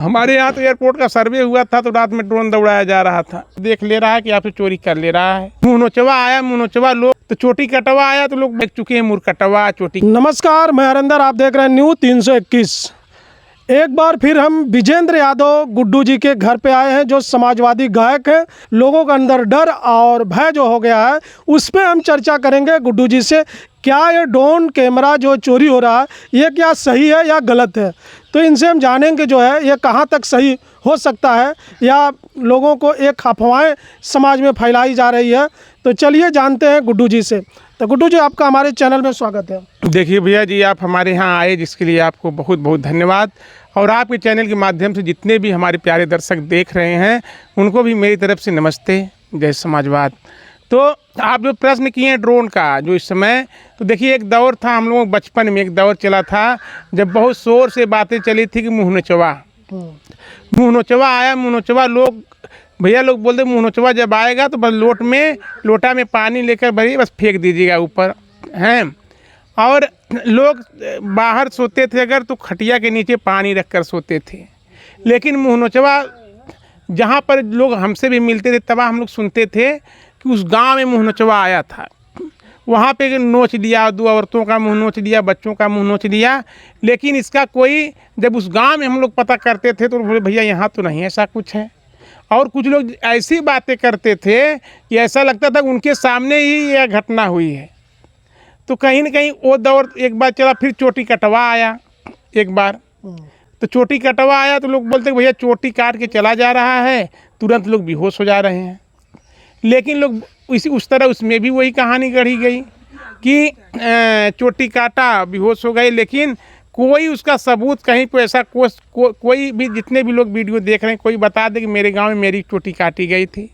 हमारे यहाँ तो एयरपोर्ट का सर्वे हुआ था तो रात में ड्रोन दौड़ाया जा रहा था। देख ले रहा है कि आपसे चोरी कर ले रहा है। मुँह नोचवा आया, मुँह नोचवा लोग तो चोटी कटवा आया तो लोग देख चुके हैं मुँह कटवा चोटी। नमस्कार, मैं हरिंदर, आप देख रहे हैं न्यूज़ 321। एक बार फिर हम विजेंद्र यादव गुड्डू जी के घर पे आए हैं, जो समाजवादी गायक हैं। लोगों के अंदर डर और भय जो हो गया है, उस पर हम चर्चा करेंगे गुड्डू जी से। क्या ये ड्रोन कैमरा जो चोरी हो रहा है, ये क्या सही है या गलत है? तो इनसे हम जानेंगे जो है ये कहाँ तक सही हो सकता है या लोगों को एक अफवाहें समाज में फैलाई जा रही है। तो चलिए जानते हैं गुड्डू जी से। तो गुड्डू जी, आपका हमारे चैनल में स्वागत है। देखिए भैया जी, आप हमारे यहाँ आए जिसके लिए आपको बहुत बहुत धन्यवाद। और आपके चैनल के माध्यम से जितने भी हमारे प्यारे दर्शक देख रहे हैं उनको भी मेरी तरफ से नमस्ते, जय समाजवाद। तो आप जो प्रश्न किए हैं ड्रोन का, जो इस समय, तो देखिए एक दौर था, हम लोग बचपन में एक दौर चला था जब बहुत शोर से बातें चली थी कि मुँह नोचवा, मुँह नोचवा आया, मुँह नोचवा लोग, भैया लोग बोलते मुँह नोचवा जब आएगा तो बस लोटा में पानी लेकर भरिए, बस फेंक दीजिएगा ऊपर हैं। और लोग बाहर सोते थे अगर तो खटिया के नीचे पानी रखकर सोते थे। लेकिन मुँह नोचवा जहाँ पर लोग हमसे भी मिलते थे तब हम लोग सुनते थे कि उस गांव में मुँह नोचवा आया था, वहाँ पे नोच दिया, दो औरतों का मुँह नोच दिया, बच्चों का मुँह नोच दिया। लेकिन इसका कोई, जब उस गांव में हम लोग पता करते थे तो बोले भैया यहाँ तो नहीं ऐसा कुछ है। और कुछ लोग ऐसी बातें करते थे कि ऐसा लगता था उनके सामने ही यह घटना हुई है। तो कहीं ना कहीं वो दौर एक बार चला, फिर चोटी कटवा आया एक बार। तो चोटी कटवा आया तो लोग बोलते भैया चोटी काट के चला जा रहा है, तुरंत लोग बेहोश हो जा रहे हैं। लेकिन लोग उस तरह उसमें भी वही कहानी गढ़ी गई कि चोटी काटा, बेहोश हो गए। लेकिन कोई उसका सबूत कहीं पे ऐसा कोई भी, जितने भी लोग वीडियो देख रहे हैं, कोई बता दे कि मेरे गांव में मेरी चोटी काटी गई थी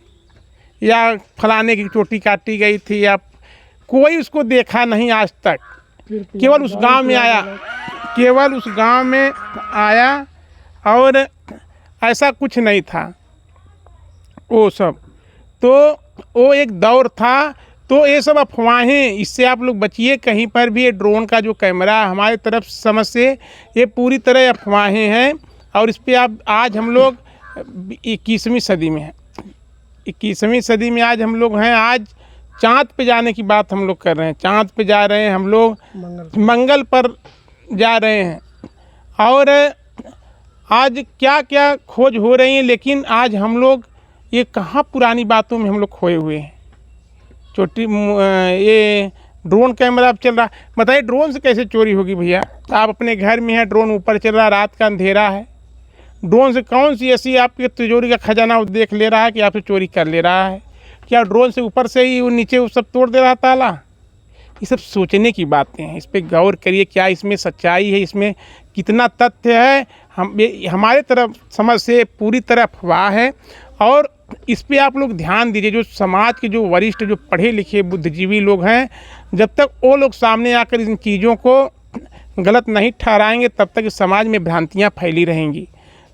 या फलाने की चोटी काटी गई थी, या कोई उसको देखा नहीं आज तक। केवल उस गांव में आया, केवल उस गांव में आया और ऐसा कुछ नहीं था वो सब। तो वो एक दौर था। तो ये सब अफवाहें, इससे आप लोग बचिए। कहीं पर भी ये ड्रोन का जो कैमरा हमारे तरफ समझ से, ये पूरी तरह अफवाहें हैं। और इस पर आप, आज हम लोग 21वीं सदी में हैं, 21वीं सदी में आज हम लोग हैं। आज चाँद पे जाने की बात हम लोग कर रहे हैं, चाँद पे जा रहे हैं हम लोग, मंगल पर जा रहे हैं। और आज क्या क्या खोज हो रही है। लेकिन आज हम लोग ये कहाँ पुरानी बातों में हम लोग खोए हुए हैं। ये ड्रोन कैमरा अब चल रहा, बताइए ड्रोन से कैसे चोरी होगी भैया? आप अपने घर में हैं, ड्रोन ऊपर चल रहा, रात का अंधेरा है, ड्रोन से कौन सी ऐसी आपके तिजोरी का खजाना देख ले रहा है कि आपसे चोरी कर ले रहा है? क्या ड्रोन से ऊपर से ही वो नीचे वो सब तोड़ दे रहा ताला? ये सब सोचने की बातें हैं, इस पर गौर करिए। क्या इसमें सच्चाई है, इसमें कितना तथ्य है? हमारे तरफ समझ से पूरी तरह अफवाह है। और इस पे आप लोग ध्यान दीजिए। जो समाज के जो वरिष्ठ, जो पढ़े लिखे बुद्धिजीवी लोग हैं, जब तक वो लोग सामने आकर इन चीज़ों को गलत नहीं ठहराएंगे तब तक इस समाज में भ्रांतियाँ फैली रहेंगी।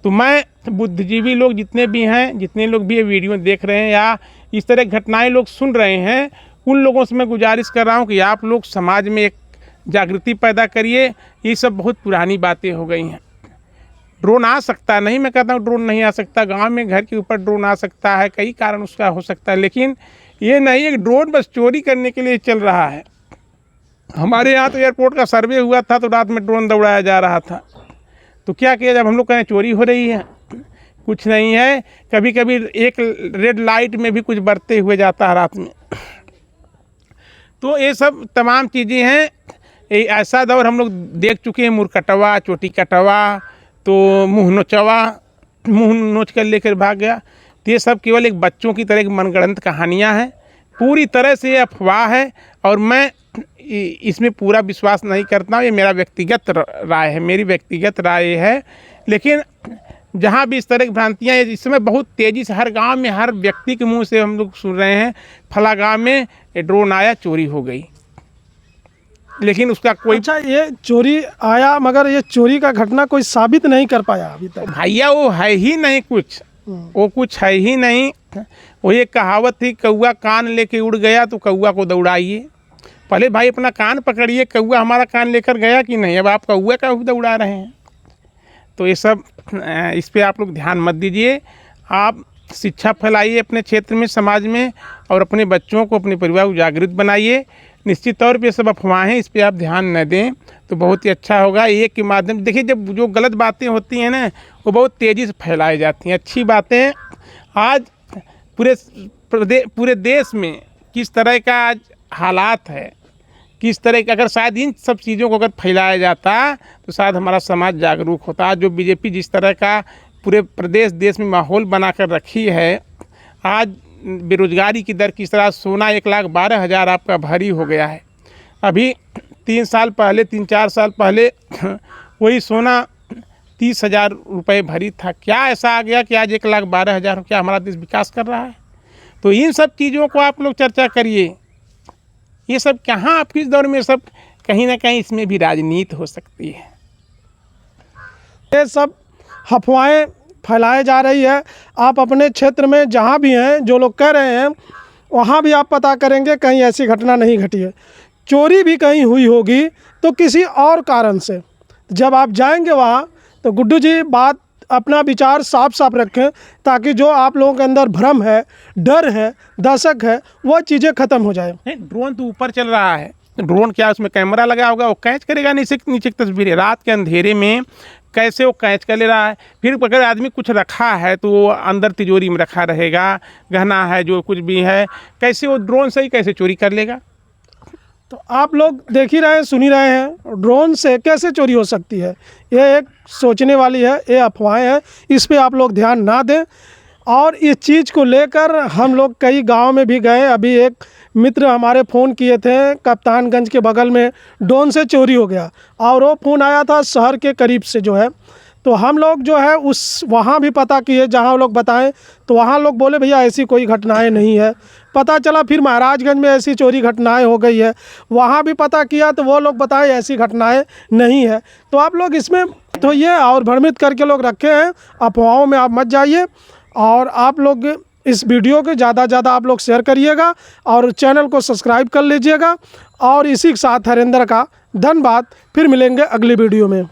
तो मैं बुद्धिजीवी लोग जितने भी हैं, जितने लोग भी ये वीडियो देख रहे हैं या इस तरह घटनाएं लोग सुन रहे हैं, उन लोगों से मैं गुजारिश कर रहा हूँ कि आप लोग समाज में एक जागृति पैदा करिए। ये सब बहुत पुरानी बातें हो गई हैं। ड्रोन आ सकता है, नहीं मैं कहता हूँ ड्रोन नहीं आ सकता, गांव में घर के ऊपर ड्रोन आ सकता है, कई कारण उसका हो सकता है। लेकिन ये नहीं है ड्रोन बस चोरी करने के लिए चल रहा है। हमारे यहाँ तो एयरपोर्ट का सर्वे हुआ था तो रात में ड्रोन दौड़ाया जा रहा था। तो क्या किया जब हम लोग कहें चोरी हो रही है? कुछ नहीं है। कभी कभी एक रेड लाइट में भी कुछ बरते हुए जाता है रात में। तो ये सब तमाम चीज़ें हैं। ऐसा दौर हम लोग देख चुके हैं, मुँह कटवा, चोटी कटवा, तो मुँह नोचवा, मुँह नोच कर लेकर भाग गया। तो ये सब केवल एक बच्चों की तरह एक मनगढ़ंत कहानियाँ हैं, पूरी तरह से अफवाह है। और मैं इसमें पूरा विश्वास नहीं करता हूँ, ये मेरा व्यक्तिगत राय है, मेरी व्यक्तिगत राय है। लेकिन जहाँ भी इस तरह की भ्रांतियाँ, इस समय बहुत तेज़ी से हर गांव में, हर व्यक्ति के मुंह से हम लोग सुन रहे हैं, फला गांव में ड्रोन आया, चोरी हो गई। लेकिन उसका कोई, अच्छा, ये चोरी आया मगर ये चोरी का घटना कोई साबित नहीं कर पाया अभी तक। भैया वो है ही नहीं कुछ, वो कुछ है ही नहीं। वो एक कहावत थी, कौआ कान लेके उड़ गया तो कौआ को दौड़ाइए। पहले भाई अपना कान पकड़िए, कौआ हमारा कान लेकर गया कि नहीं? अब आप कौआ का दौड़ा रहे हैं। तो ये सब इस पे आप लोग ध्यान मत दीजिए। आप शिक्षा फैलाइए अपने क्षेत्र में, समाज में, और अपने बच्चों को, अपने परिवार को जागरूक बनाइए। निश्चित तौर पे सब अफवाहें, इस पे आप ध्यान न दें तो बहुत ही अच्छा होगा। एक के माध्यम देखिए, जब जो गलत बातें होती हैं ना, वो बहुत तेज़ी से फैलाई जाती हैं। अच्छी बातें आज पूरे देश में किस तरह का आज हालात है, किस तरह का, अगर शायद इन सब चीज़ों को अगर फैलाया जाता तो शायद हमारा समाज जागरूक होता। आज जो बीजेपी जिस तरह का पूरे प्रदेश देश में माहौल बनाकर रखी है, आज बेरोजगारी की दर किस तरह, सोना 1,12,000 आपका भारी हो गया है। अभी 3 साल पहले, 3-4 साल पहले वही सोना 30,000 रुपये भरी था। क्या ऐसा आ गया कि आज 1,12,000? क्या हमारा देश विकास कर रहा है? तो इन सब चीज़ों को आप लोग चर्चा करिए। ये सब कहाँ आपकी इस दौर में, सब कहीं ना कहीं इसमें भी राजनीति हो सकती है। ये सब अफवाहें फैलाए जा रही है। आप अपने क्षेत्र में जहाँ भी हैं, जो लोग कह रहे हैं, वहाँ भी आप पता करेंगे कहीं ऐसी घटना नहीं घटी है। चोरी भी कहीं हुई होगी तो किसी और कारण से। जब आप जाएंगे वहाँ तो गुड्डू जी बात, अपना विचार साफ साफ रखें, ताकि जो आप लोगों के अंदर भ्रम है, डर है, दशक है, वो चीज़ें ख़त्म हो जाए। ड्रोन तो ऊपर चल रहा है, ड्रोन क्या उसमें कैमरा लगा होगा, वो कैच करेगा नीचे नीचे की तस्वीरें। रात के अंधेरे में कैसे वो कैच कर ले रहा है? फिर अगर आदमी कुछ रखा है तो वो अंदर तिजोरी में रखा रहेगा, गहना है जो कुछ भी है, कैसे वो ड्रोन से ही कैसे चोरी कर लेगा? तो आप लोग देख ही रहे हैं, सुन ही रहे हैं, ड्रोन से कैसे चोरी हो सकती है? ये एक सोचने वाली है, ये अफवाहें हैं, इस पे आप लोग ध्यान ना दें। और इस चीज़ को लेकर हम लोग कई गांव में भी गए। अभी एक मित्र हमारे फ़ोन किए थे, कप्तानगंज के बगल में ड्रोन से चोरी हो गया, और वो फ़ोन आया था शहर के करीब से जो है। तो हम लोग जो है उस वहाँ भी पता किए जहाँ लोग बताएं, तो वहाँ लोग बोले भैया ऐसी कोई घटनाएं नहीं है। पता चला फिर महाराजगंज में ऐसी चोरी घटनाएं हो गई है, वहाँ भी पता किया तो वो लोग बताए ऐसी घटनाएं नहीं है। तो आप लोग इसमें तो ये और भ्रमित करके लोग रखे हैं, अफवाहों में आप मत जाइए। और आप लोग इस वीडियो को ज़्यादा से ज़्यादा आप लोग शेयर करिएगा और चैनल को सब्सक्राइब कर लीजिएगा। और इसी के साथ हरेंद्र का धन्यवाद। फिर मिलेंगे अगली वीडियो में।